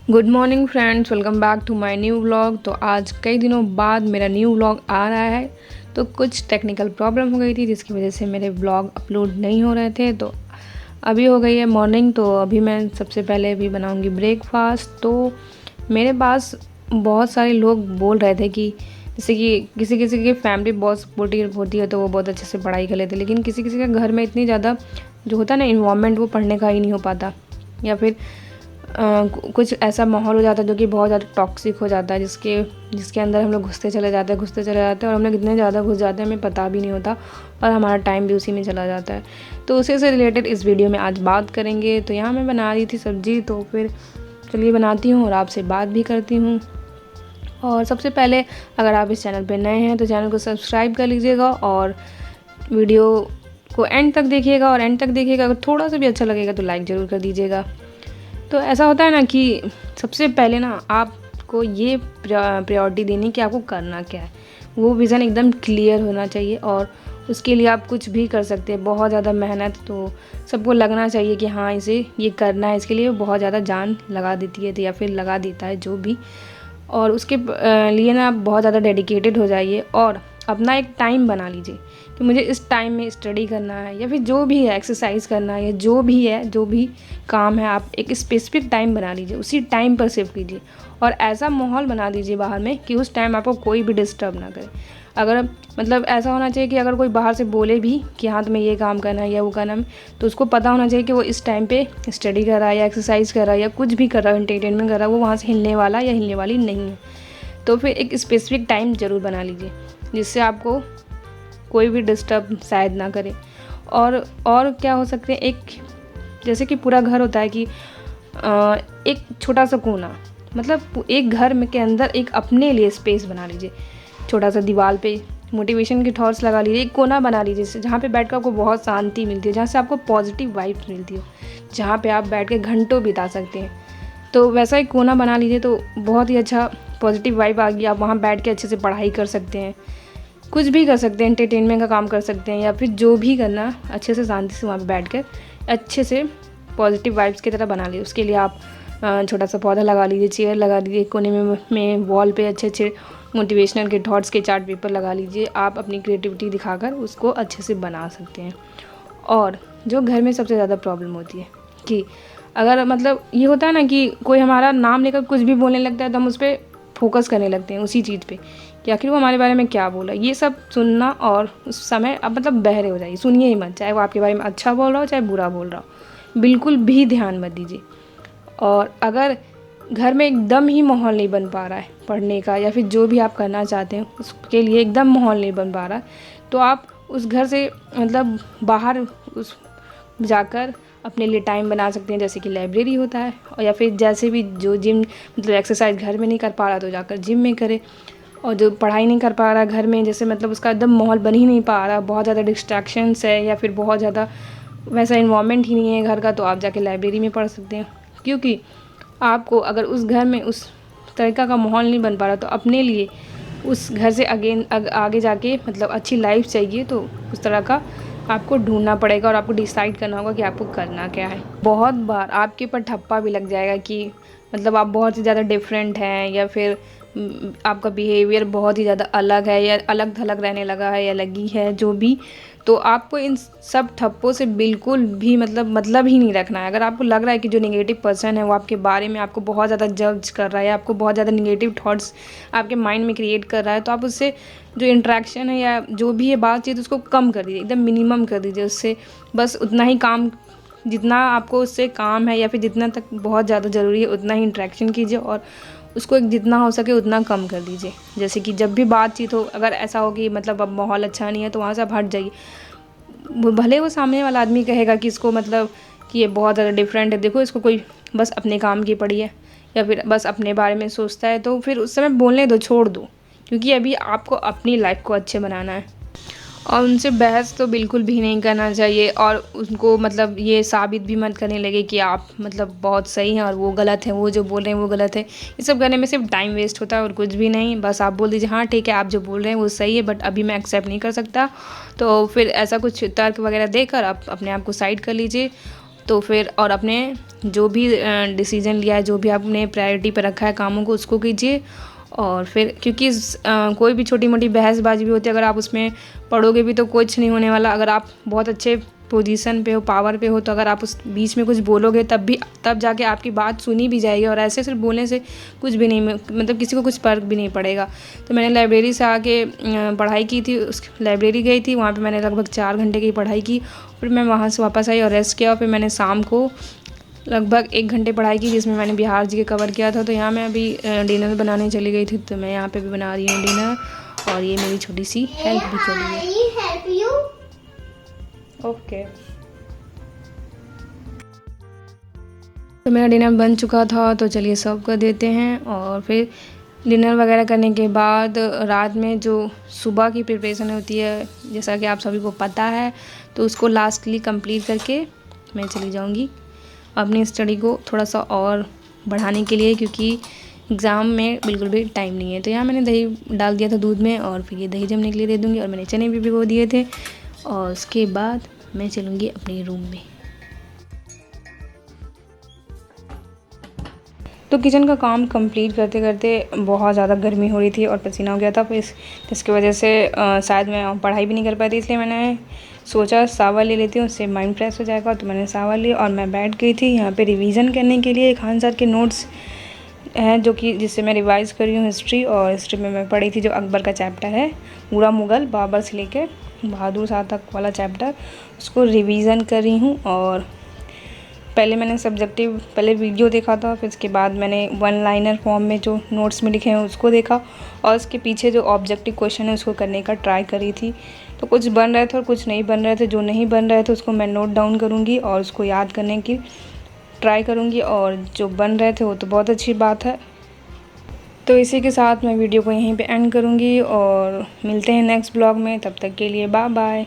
Good morning friends, welcome back to my new vlog. तो आज कई दिनों बाद मेरा न्यू व्लॉग आ रहा है। तो कुछ टेक्निकल प्रॉब्लम हो गई थी जिसकी वजह से मेरे व्लॉग अपलोड नहीं हो रहे थे। तो अभी हो गई है मॉर्निंग, तो अभी मैं सबसे पहले अभी बनाऊंगी ब्रेकफास्ट। तो मेरे पास बहुत सारे लोग बोल रहे थे कि जैसे कि किसी किसी की फैमिली बहुत सपोर्टिव होती है तो वो बहुत अच्छे से पढ़ाई कर लेते, लेकिन किसी किसी के घर में इतनी ज़्यादा जो होता है ना इन्वायरमेंट, वो पढ़ने का ही नहीं हो पाता, या फिर कुछ ऐसा माहौल हो जाता है जो कि बहुत ज़्यादा टॉक्सिक हो जाता है, जिसके अंदर हम लोग घुसते चले जाते हैं और हम लोग इतने ज़्यादा घुस जाते हैं हमें पता भी नहीं होता और हमारा टाइम भी उसी में चला जाता है। तो उसी से रिलेटेड इस वीडियो में आज बात करेंगे। तो यहाँ मैं बना रही थी सब्ज़ी, तो फिर चलिए बनाती हूँ और आपसे बात भी करती हूँ। और सबसे पहले अगर आप इस चैनल पर नए हैं तो चैनल को सब्सक्राइब कर लीजिएगा और वीडियो को एंड तक देखिएगा, और एंड तक देखिएगा अगर थोड़ा सा भी अच्छा लगेगा तो लाइक ज़रूर कर दीजिएगा। तो ऐसा होता है ना कि सबसे पहले ना आपको ये प्रायोरिटी देनी कि आपको करना क्या है, वो विज़न एकदम क्लियर होना चाहिए और उसके लिए आप कुछ भी कर सकते हैं। बहुत ज़्यादा मेहनत तो सबको लगना चाहिए कि हाँ इसे ये करना है, इसके लिए बहुत ज़्यादा जान लगा देती है या फिर लगा देता है जो भी। और उसके लिए ना आप बहुत ज़्यादा डेडिकेटेड हो जाइए और अपना एक टाइम बना लीजिए कि मुझे इस टाइम में स्टडी करना है, या फिर जो भी है एक्सरसाइज करना है, या जो भी काम है, आप एक स्पेसिफिक टाइम बना लीजिए, उसी टाइम पर सेव कीजिए और ऐसा माहौल बना दीजिए बाहर में कि उस टाइम आपको कोई भी डिस्टर्ब ना करे। अगर मतलब ऐसा होना चाहिए कि अगर कोई बाहर से बोले भी कि हाँ तुम्हें ये काम करना है या वो करना है, तो उसको पता होना चाहिए कि वो इस टाइम पे स्टडी कर रहा है या एक्सरसाइज कर रहा है या कुछ भी कर रहा है, एंटरटेनमेंट कर रहा है, वो वहाँ से हिलने वाला या हिलने वाली नहीं है। तो फिर एक स्पेसिफिक टाइम ज़रूर बना लीजिए जिससे आपको कोई भी डिस्टर्ब शायद ना करे। और क्या हो सकते हैं, एक जैसे कि पूरा घर होता है कि एक छोटा सा कोना, मतलब एक घर में के अंदर एक अपने लिए स्पेस बना लीजिए। छोटा सा दीवार पे मोटिवेशन के थॉट्स लगा लीजिए, एक कोना बना लीजिए जहाँ पे बैठ कर आपको बहुत शांति मिलती है, जहाँ से आपको पॉजिटिव वाइब्स मिलती हो, जहाँ पे आप बैठ के घंटों बिता सकते हैं। तो वैसा एक कोना बना लीजिए तो बहुत ही अच्छा पॉजिटिव वाइब आ गई। आप वहाँ बैठ के अच्छे से पढ़ाई कर सकते हैं, कुछ भी कर सकते हैं, एंटरटेनमेंट का काम कर सकते हैं, या फिर जो भी करना अच्छे से शांति से वहाँ पे बैठ कर अच्छे से पॉजिटिव वाइब्स की तरह बना लीजिए। उसके लिए आप छोटा सा पौधा लगा लीजिए, चेयर लगा लीजिए, कोने में वॉल पे अच्छे अच्छे मोटिवेशनल के थॉट्स के चार्ट पेपर लगा लीजिए। आप अपनी क्रिएटिविटी दिखाकर उसको अच्छे से बना सकते हैं। और जो घर में सबसे ज़्यादा प्रॉब्लम होती है कि अगर मतलब ये होता है ना कि कोई हमारा नाम लेकर कुछ भी बोलने लगता है तो हम उस पर फोकस करने लगते हैं उसी चीज़ पे कि आखिर वो हमारे बारे में क्या बोला। ये सब सुनना और उस समय अब मतलब बहरे हो जाइए, सुनिए ही मत, चाहे वो आपके बारे में अच्छा बोल रहा हो चाहे बुरा बोल रहा हो, बिल्कुल भी ध्यान मत दीजिए। और अगर घर में एकदम ही माहौल नहीं बन पा रहा है पढ़ने का, या फिर जो भी आप करना चाहते हैं उसके लिए एकदम माहौल नहीं बन पा रहा, तो आप उस घर से मतलब बाहर उस जाकर अपने लिए टाइम बना सकते हैं, जैसे कि लाइब्रेरी होता है, और या फिर जैसे भी जो जिम मतलब एक्सरसाइज घर में नहीं कर पा रहा तो जाकर जिम में करे। और जो पढ़ाई नहीं कर पा रहा घर में, जैसे मतलब उसका एकदम माहौल बन ही नहीं पा रहा, बहुत ज़्यादा डिस्ट्रैक्शंस है या फिर बहुत ज़्यादा वैसा इन्वायरमेंट ही नहीं है घर का, तो आप जाके लाइब्रेरी में पढ़ सकते हैं। क्योंकि आपको अगर उस घर में उस तरीक़ा का माहौल नहीं बन पा रहा तो अपने लिए उस घर से आगे जाके मतलब अच्छी लाइफ चाहिए, तो उस तरह का आपको ढूंढना पड़ेगा और आपको डिसाइड करना होगा कि आपको करना क्या है। बहुत बार आपके ऊपर ठप्पा भी लग जाएगा कि मतलब आप बहुत ही ज़्यादा डिफरेंट हैं, या फिर आपका बिहेवियर बहुत ही ज़्यादा अलग है, या अलग थलग रहने लगा है, या लगी है जो भी। तो आपको इन सब ठप्पों से बिल्कुल भी मतलब ही नहीं रखना है। अगर आपको लग रहा है कि जो नेगेटिव पर्सन है वो आपके बारे में आपको बहुत ज़्यादा जज कर रहा है, आपको बहुत ज़्यादा नेगेटिव थॉट्स आपके माइंड में क्रिएट कर रहा है, तो आप उससे जो इंटरेक्शन है या जो भी है बातचीत उसको कम कर दीजिए, एकदम मिनिमम कर दीजिए। उससे बस उतना ही काम, जितना आपको उससे काम है या फिर जितना तक बहुत ज़्यादा ज़रूरी है उतना ही इंटरेक्शन कीजिए और उसको एक जितना हो सके उतना कम कर दीजिए। जैसे कि जब भी बातचीत हो, अगर ऐसा हो कि मतलब अब माहौल अच्छा नहीं है तो वहाँ से आप हट जाइए। भले वो सामने वाला आदमी कहेगा कि इसको मतलब कि ये बहुत ज़्यादा डिफरेंट है, देखो इसको कोई बस अपने काम की पड़ी है या फिर बस अपने बारे में सोचता है, तो फिर उस समय बोलने दो, छोड़ दो, क्योंकि अभी आपको अपनी लाइफ को अच्छे बनाना है। और उनसे बहस तो बिल्कुल भी नहीं करना चाहिए, और उनको मतलब ये साबित भी मत करने लगे कि आप मतलब बहुत सही हैं और वो गलत है, वो जो बोल रहे हैं वो गलत है। ये सब करने में सिर्फ टाइम वेस्ट होता है और कुछ भी नहीं। बस आप बोल दीजिए हाँ ठीक है, आप जो बोल रहे हैं वो सही है, बट अभी मैं एक्सेप्ट नहीं कर सकता। तो फिर ऐसा कुछ तर्क वगैरह देकर आप अपने आप को साइड कर लीजिए तो फिर और अपने जो भी डिसीज़न लिया है, जो भी आपने प्रायोरिटी पर रखा है कामों को, उसको कीजिए। और फिर क्योंकि कोई भी छोटी मोटी बहसबाजी भी होती है, अगर आप उसमें पढ़ोगे भी तो कुछ नहीं होने वाला। अगर आप बहुत अच्छे पोजीशन पे हो, पावर पे हो, तो अगर आप उस बीच में कुछ बोलोगे तब जाके आपकी बात सुनी भी जाएगी। और ऐसे सिर्फ बोलने से कुछ भी नहीं, मतलब किसी को कुछ फ़र्क भी नहीं पड़ेगा। तो मैंने लाइब्रेरी से आके पढ़ाई की थी, उस लाइब्रेरी गई थी, वहाँ पे मैंने लगभग 4 घंटे की पढ़ाई की। फिर मैं वहाँ से वापस आई और रेस्ट किया। फिर मैंने शाम को लगभग 1 घंटे पढ़ाई की, जिसमें मैंने बिहार जी के कवर किया था। तो यहाँ मैं अभी डिनर बनाने चली गई थी, तो मैं यहाँ पे भी बना रही हूँ डिनर। और ये मेरी छोटी सी हेल्प भी चली है। ओके, तो मेरा डिनर बन चुका था, तो चलिए सर्व कर देते हैं। और फिर डिनर वगैरह करने के बाद रात में जो सुबह की प्रिपरेशन होती है, जैसा कि आप सभी को पता है, तो उसको लास्टली कंप्लीट करके मैं चली जाऊँगी अपनी स्टडी को थोड़ा सा और बढ़ाने के लिए, क्योंकि एग्ज़ाम में बिल्कुल भी टाइम नहीं है। तो यहाँ मैंने दही डाल दिया था दूध में, और फिर ये दही जमने के लिए दे दूँगी। और मैंने चने भी भिगो दिए थे, और उसके बाद मैं चलूँगी अपने रूम में। तो किचन का काम कंप्लीट करते करते बहुत ज़्यादा गर्मी हो रही थी और पसीना हो गया था, फिर जिसकी वजह से शायद मैं पढ़ाई भी नहीं कर पाई थी। इसलिए मैंने सोचा सावर ले लेती हूँ, उससे माइंड फ्रेश हो जाएगा। तो मैंने सावर लिया और मैं बैठ गई थी यहाँ पे रिवीजन करने के लिए। खान सर के नोट्स हैं जो कि जिससे मैं रिवाइज़ कर रही हूँ हिस्ट्री। और हिस्ट्री में मैं पढ़ी थी जो अकबर का चैप्टर है, पूरा मुग़ल बाबर से लेकर बहादुर शाह तक वाला चैप्टर, उसको रिवीज़न कर रही हूँ। और पहले मैंने सब्जेक्टिव वीडियो देखा था, फिर उसके बाद मैंने 1 लाइनर फॉर्म में जो नोट्स में लिखे हैं उसको देखा, और उसके पीछे जो ऑब्जेक्टिव क्वेश्चन है उसको करने का ट्राई करी थी। तो कुछ बन रहे थे और कुछ नहीं बन रहे थे। जो नहीं बन रहे थे उसको मैं नोट डाउन करूँगी और उसको याद करने की ट्राई करूँगी, और जो बन रहे थे वो तो बहुत अच्छी बात है। तो इसी के साथ मैं वीडियो को यहीं पे एंड करूँगी और मिलते हैं नेक्स्ट ब्लॉग में। तब तक के लिए बाय बाय।